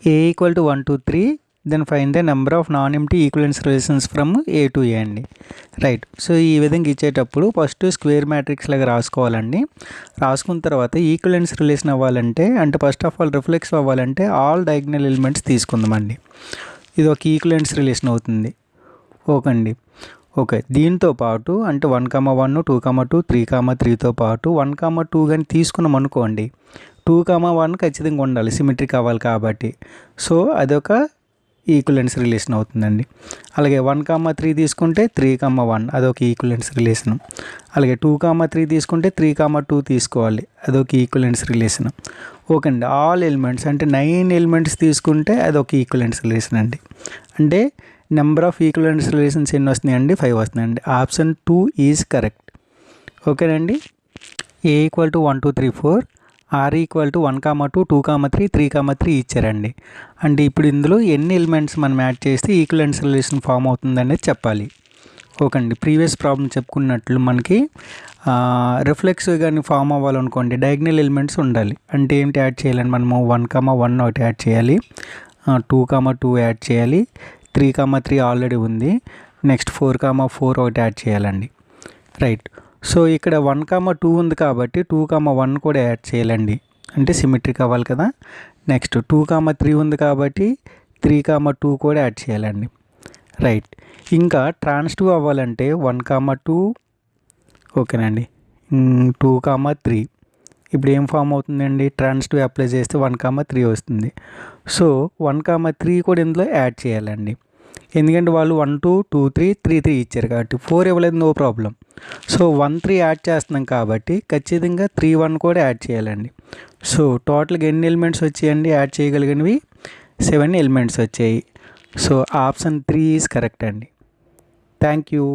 A equal to 1 2 3 then find the number of non empty equivalence relations from A to A అండి. Right. So ఈ విధంగా ఇచ్చేటప్పుడు first square matrix లాగా రాసుకోవాలండి. రాసుకున్న తర్వాత ఈక్వలెన్స్ రిలేషన్ అవ్వాలంటే అంటే ఫస్ట్ ఆఫ్ ఆల్ రిఫ్లెక్స్ అవ్వాలంటే ఆల్ డయాగ్నల్ ఎలిమెంట్స్ తీసుకుందామండి. ఇది ఒక ఈక్వలెన్స్ రిలేషన్ అవుతుంది. ఓకే అండి. ఓకే, దీంతో పాటు అంటే 1 1 2 2 3 3తో పాటు 1 2 కానీ తీసుకున్నాం అనుకోండి, 2 1 ఖచ్చితంగా ఉండాలి, సిమెట్రిక్ అవ్వాలి కాబట్టి. సో అదొక ఈక్వలెన్స్ రిలేషన్ అవుతుందండి. అలాగే 1 3 తీసుకుంటే 3 1 అదొక ఈక్వలెన్స్ రిలేషన్. అలాగే 2 3 తీసుకుంటే 3 2 తీసుకోవాలి, అదొక ఈక్వలెన్స్ రిలేషన్. ఓకే అండి. ఆల్ ఎలిమెంట్స్ అంటే 9 ఎలిమెంట్స్ తీసుకుంటే అదొక ఈక్వలెన్స్ రిలేషన్ అండి. అంటే నెంబర్ ఆఫ్ ఈక్వలెన్స్ రిలేషన్స్ ఎన్ని వస్తున్నాయండి? 5 వస్తున్నాయండి. Option 2 is correct. ఓకేనండి. A equal to 1 2 3 4, R equal to 1 2 2 3 3 3 ఇచ్చారండి. అంటే ఇప్పుడు ఇందులో ఎన్ని ఎలిమెంట్స్ మనం యాడ్ చేస్తే ఈక్వలెన్స్ రిలేషన్ ఫామ్ అవుతుందనేది చెప్పాలి. ఓకే అండి. ప్రీవియస్ ప్రాబ్లం చెప్పుకున్నట్లు మనకి రిఫ్లెక్స్ కానీ ఫామ్ అవ్వాలనుకోండి డయాగ్నల్ ఎలిమెంట్స్ ఉండాలి. అంటే ఏంటి యాడ్ చేయాలండి? మనము 1 1 ఒకటి యాడ్ చేయాలి, 2 2 యాడ్ చేయాలి, 3 3 ఆల్రెడీ ఉంది, నెక్స్ట్ 4 4 ఒకటి యాడ్ చేయాలండి. రైట్. సో ఇక్కడ 1 2 ఉంది కాబట్టి 2 1 కూడా యాడ్ చేయాలండి, అంటే సిమెట్రిక్ అవ్వాలి కదా. నెక్స్ట్ 2 3 ఉంది కాబట్టి 3 2 కూడా యాడ్ చేయాలండి. రైట్. ఇంకా ట్రాన్సిటివ్ అవ్వాలంటే 1 2 ఓకేనండి, 2 3 ఇప్పుడు ఏం ఫామ్ అవుతుందండి? ట్రాన్సిటివ్ అప్లై చేస్తే 1 3 వస్తుంది. సో 1 3 కూడా ఇందులో యాడ్ చేయాలండి. ఎందుకంటే వాళ్ళు 1 2 2 3 3 3 ఇచ్చారు కాబట్టి 4 ఇవ్వలేదు, నో ప్రాబ్లం. సో 1 3 యాడ్ చేస్తున్నాం కాబట్టి ఖచ్చితంగా 3 1 కూడా యాడ్ చేయాలండి. సో టోటల్గా ఎన్ని ఎలిమెంట్స్ వచ్చాయండి యాడ్ చేయగలిగినవి? 7 ఎలిమెంట్స్ వచ్చాయి. సో ఆప్షన్ 3 ఈజ్ కరెక్ట్ అండి. Thank you.